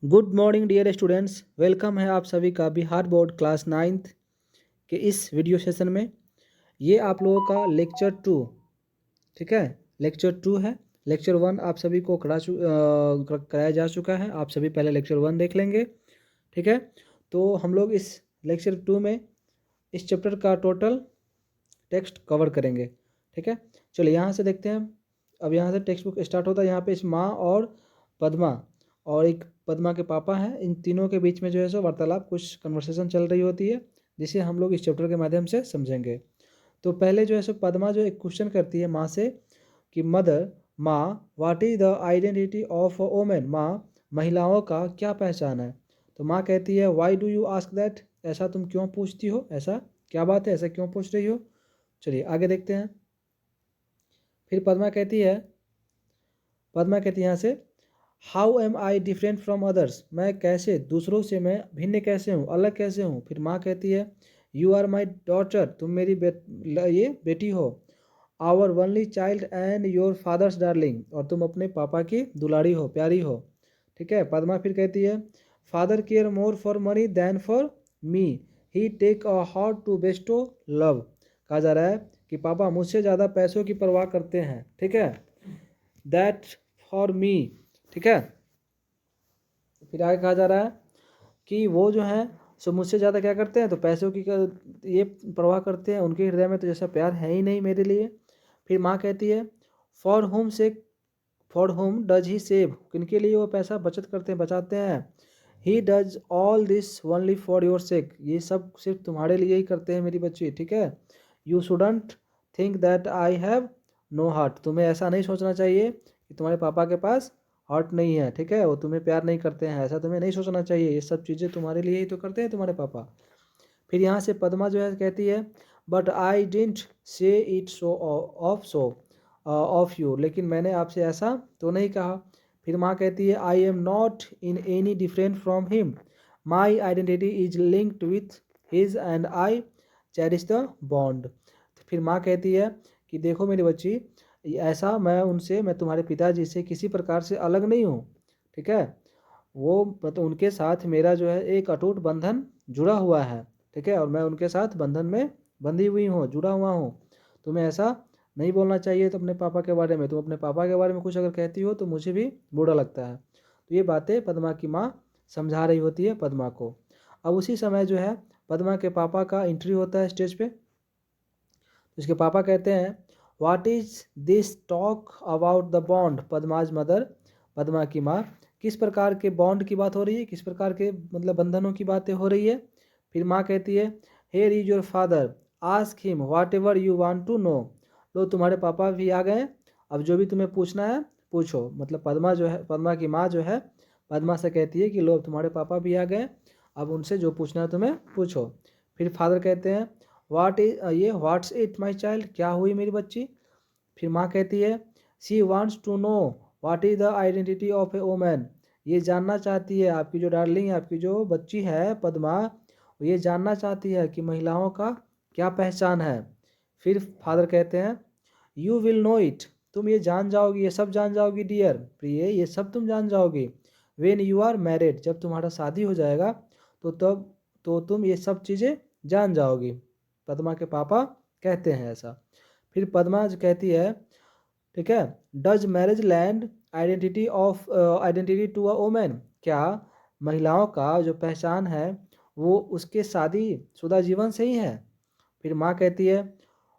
Good morning dear students. Welcome है आप सभी का बिहार बोर्ड क्लास 9th के इस वीडियो सेशन में। ये आप लोगों का लेक्चर 2, ठीक है। लेक्चर 2 है। लेक्चर 1 आप सभी को कराया जा चुका है। आप सभी पहले लेक्चर 1 देख लेंगे, ठीक है। तो हम लोग इस लेक्चर 2 में इस चैप्टर का टोटल टेक्स्ट कवर करेंगे, ठीक है। चलिए यहाँ से देखते हैं। अब यहाँ से टेक्स्ट बुक स्टार्ट होता है। यहाँ पे इस माँ और पद्मा और एक पद्मा के पापा हैं, इन तीनों के बीच में जो है सो वार्तालाप, कुछ कन्वर्सेशन चल रही होती है, जिसे हम लोग इस चैप्टर के माध्यम से समझेंगे। तो पहले जो है सो पद्मा जो एक क्वेश्चन करती है माँ से कि मदर, माँ, what is the identity of a women, माँ, महिलाओं का क्या पहचान है। तो माँ कहती है why do you ask that, ऐसा तुम क्यों पूछती हो, ऐसा क्या बात है, ऐसा क्यों पूछ रही हो। चलिए आगे देखते हैं। फिर पद्मा कहती है यहाँ से how am I different from others, मैं कैसे, दूसरों से मैं भिन्न कैसे हूँ, अलग कैसे हूँ। फिर माँ कहती है यू आर माई डॉटर, तुम मेरी ये बेटी हो। Our only child and your father's darling, और तुम अपने पापा की दुलारी हो, प्यारी हो, ठीक है। पद्मा फिर कहती है father care more for money than for me, he take a heart to bestow love. कहा जा रहा है कि पापा मुझसे ज़्यादा पैसों की परवाह करते हैं, ठीक है, दैट फॉर मी, ठीक है। फिर आगे कहा जा रहा है कि वो जो है सो मुझसे ज़्यादा क्या करते हैं, तो पैसों की ये परवाह करते हैं। उनके हृदय में तो जैसा प्यार है ही नहीं मेरे लिए। फिर माँ कहती है for home does he save, किनके लिए वो पैसा बचत करते हैं, बचाते हैं। He does all this only for your sake, ये सब सिर्फ तुम्हारे लिए ही करते हैं मेरी बच्ची, ठीक है। You shouldn't think that I have no heart, तुम्हें ऐसा नहीं सोचना चाहिए कि तुम्हारे पापा के पास हार्ट नहीं है, ठीक है, वो तुम्हें प्यार नहीं करते हैं, ऐसा तुम्हें नहीं सोचना चाहिए। ये सब चीज़ें तुम्हारे लिए ही तो करते हैं तुम्हारे पापा। फिर यहाँ से पद्मा जो है कहती है but I didn't say it so of you, लेकिन मैंने आपसे ऐसा तो नहीं कहा। फिर माँ कहती है I am not in any different from him, my identity is linked with his and I cherish the bond. फिर माँ कहती है कि देखो मेरी बच्ची, ऐसा मैं तुम्हारे पिताजी से किसी प्रकार से अलग नहीं हूँ, ठीक है। वो मतलब उनके साथ मेरा जो है एक अटूट बंधन जुड़ा हुआ है, ठीक है, और मैं उनके साथ बंधन में बंधी हुई हूँ, जुड़ा हुआ हूँ। तुम्हें ऐसा नहीं बोलना चाहिए तो अपने पापा के बारे में, तुम अपने पापा के बारे में कुछ अगर कहती हो तो मुझे भी बुरा लगता है। तो ये बातें पद्मा की माँ समझा रही होती है पद्मा को। अब उसी समय जो है पद्मा के पापा का एंट्री होता है स्टेज पे। तो इसके पापा कहते हैं what is this talk about the bond, Padma's mother, Padma की माँ, किस प्रकार के बॉन्ड की बात हो रही है, किस प्रकार के मतलब बंधनों की बातें हो रही है। फिर माँ कहती है here is your father, ask him whatever you want to know, लो तुम्हारे पापा भी आ गए, अब जो भी तुम्हें पूछना है पूछो। मतलब पद्मा जो है, पद्मा की माँ जो है पद्मा से कहती है कि लो तुम्हारे पापा भी आ गए, अब उनसे जो पूछना है तुम्हें पूछो। फिर फादर कहते हैं व्हाट्स इट माई चाइल्ड, क्या हुई मेरी बच्ची। फिर माँ कहती है she wants to know what is the identity of a woman, ये जानना चाहती है, आपकी जो डार्लिंग है, आपकी जो बच्ची है पद्मा, ये जानना चाहती है कि महिलाओं का क्या पहचान है। फिर फादर कहते हैं यू विल नो इट, तुम ये जान जाओगी, ये सब जान जाओगी डियर प्रिय, ये सब तुम जान जाओगी। व्हेन यू आर मैरिड, जब तुम्हारा शादी हो जाएगा तो तुम ये सब चीज़ें जान जाओगी। पद्मा के पापा कहते हैं ऐसा। फिर पद्मा जो कहती है, ठीक है, does marriage lend identity to a women, क्या महिलाओं का जो पहचान है वो उसके शादी शुदा जीवन से ही है। फिर माँ कहती है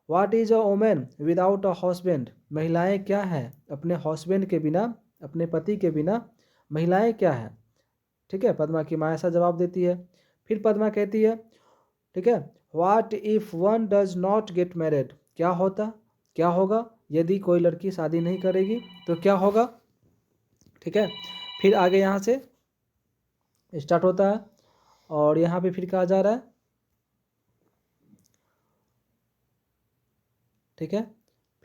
what is a women without a husband, महिलाएं क्या है अपने हस्बैंड के बिना, अपने पति के बिना महिलाएं क्या है, ठीक है। पद्मा की माँ ऐसा जवाब देती है। फिर पद्मा कहती है, ठीक है, what if one does not get married, क्या होगा यदि कोई लड़की शादी नहीं करेगी तो क्या होगा, ठीक है। फिर आगे यहाँ से स्टार्ट होता है और यहाँ पे फिर कहा जा रहा है, ठीक है।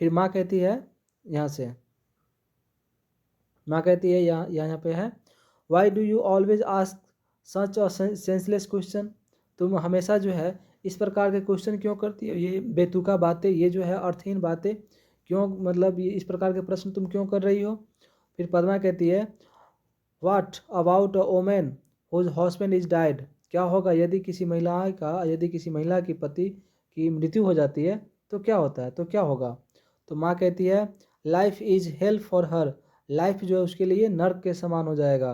फिर माँ कहती है यहाँ से, माँ कहती है यहाँ पे है why do you always ask such a senseless question, तुम हमेशा जो है इस प्रकार के क्वेश्चन क्यों करती हो, ये बेतुका बातें, ये जो है अर्थहीन बातें क्यों, मतलब ये इस प्रकार के प्रश्न तुम क्यों कर रही हो। फिर पद्मा कहती है what about a women whose husband is died, क्या होगा यदि किसी महिला की पति की मृत्यु हो जाती है तो क्या होता है, तो क्या होगा। तो माँ कहती है life is hello for her, life जो है उसके लिए नर्क के समान हो जाएगा।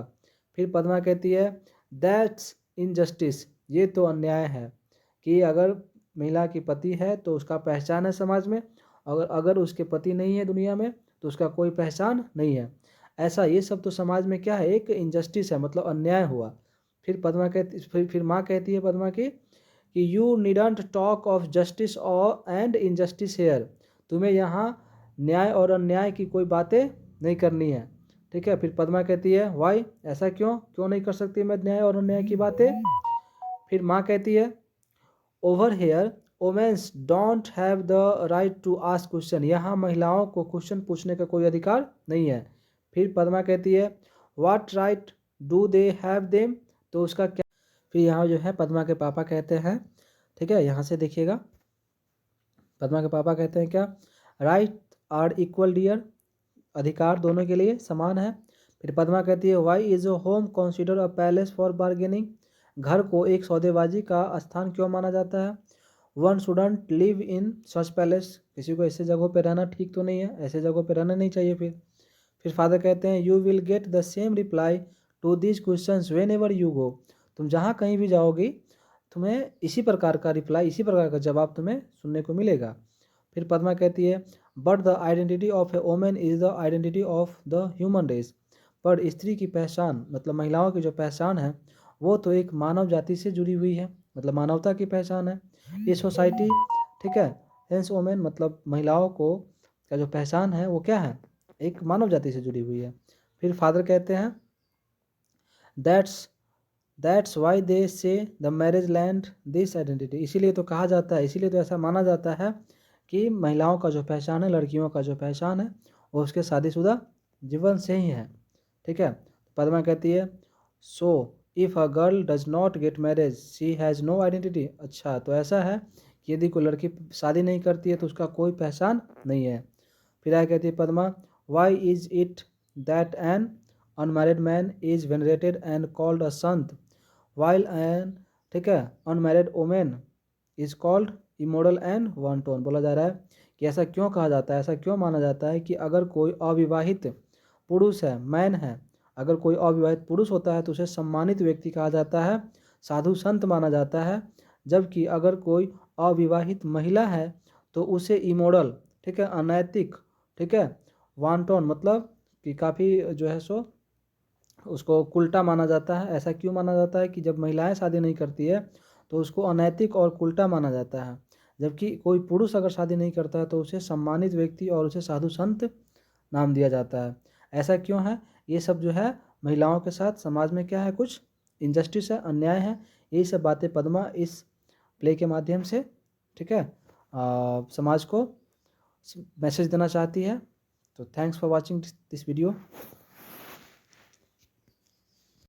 फिर पद्मा कहती है दैट्स इनजस्टिस, ये तो अन्याय है कि अगर महिला की पति है तो उसका पहचान है समाज में, अगर अगर उसके पति नहीं है दुनिया में तो उसका कोई पहचान नहीं है। ऐसा ये सब तो समाज में क्या है, एक इनजस्टिस है, मतलब अन्याय हुआ। फिर माँ कहती है पद्मा की कि you needn't talk of justice और एंड इनजस्टिस हेयर, तुम्हें यहाँ न्याय और अन्याय की कोई बातें नहीं करनी है। ठीक है, फिर पद्मा कहती है वाई, ऐसा क्यों क्यों नहीं कर सकती मैं न्याय और अन्याय की बातें। फिर माँ कहती है over here womens don't have the right to ask question, यहाँ महिलाओं को क्वेश्चन पूछने का कोई अधिकार नहीं है। फिर पद्मा कहती है what right do they have them, तो उसका क्या। फिर यहाँ जो है पद्मा के पापा कहते हैं, ठीक है यहाँ से देखिएगा, पद्मा के पापा कहते हैं क्या, राइट आर इक्वल डियर, अधिकार दोनों के लिए समान है। फिर पद्मा कहती है why is a home consider a palace for bargaining, घर को एक सौदेबाजी का स्थान क्यों माना जाता है। One shouldn't live in such palace, किसी को ऐसे जगहों पे रहना ठीक तो नहीं है, ऐसे जगहों पे रहना नहीं चाहिए। फिर फादर कहते हैं you will get the same reply to this questions whenever you go, तुम जहाँ कहीं भी जाओगी तुम्हें इसी प्रकार का रिप्लाई, इसी प्रकार का जवाब तुम्हें सुनने को मिलेगा। फिर पद्मा कहती है but the identity of a women is the identity of the human race, पर स्त्री की पहचान मतलब महिलाओं की जो पहचान है वो तो एक मानव जाति से जुड़ी हुई है, मतलब मानवता की पहचान है ये सोसाइटी। ठीक है, हेंस वोमेन मतलब महिलाओं को का जो पहचान है वो क्या है, एक मानव जाति से जुड़ी हुई है। फिर फादर कहते हैं दैट्स दैट्स वाई दे से the marriage land this identity, इसीलिए तो कहा जाता है, इसीलिए तो ऐसा माना जाता है कि महिलाओं का जो पहचान है, लड़कियों का जो पहचान है वो उसके शादीशुदा जीवन से ही है। ठीक है, पद्मा कहती है so if a girl does not get marriage she has no identity, अच्छा तो ऐसा है कि यदि कोई लड़की शादी नहीं करती है तो उसका कोई पहचान नहीं है। फिर आगे कहती है Padma why is it that an unmarried man is venerated and called a sant while an, ठीक है, unmarried women is called immoral and wanton. बोला जा रहा है कि ऐसा क्यों कहा जाता है, ऐसा क्यों माना जाता है कि अगर कोई अविवाहित पुरुष है, मैन है, अगर कोई अविवाहित पुरुष होता है तो उसे सम्मानित व्यक्ति कहा जाता है, साधु संत माना जाता है, जबकि अगर कोई अविवाहित महिला है तो उसे इमोरल, ठीक है, अनैतिक, ठीक है, वांटोन मतलब कि काफ़ी जो है सो उसको उल्टा माना जाता है। ऐसा क्यों माना जाता है कि जब महिलाएं शादी नहीं करती है तो उसको अनैतिक और उल्टा माना जाता है, जबकि कोई पुरुष अगर शादी नहीं करता है तो उसे सम्मानित व्यक्ति और उसे साधु संत नाम दिया जाता है। ऐसा क्यों है, ये सब जो है महिलाओं के साथ समाज में क्या है, कुछ इनजस्टिस है, अन्याय है, यही सब बातें पद्मा इस प्ले के माध्यम से, ठीक है, समाज को मैसेज देना चाहती है। तो thanks for watching this video.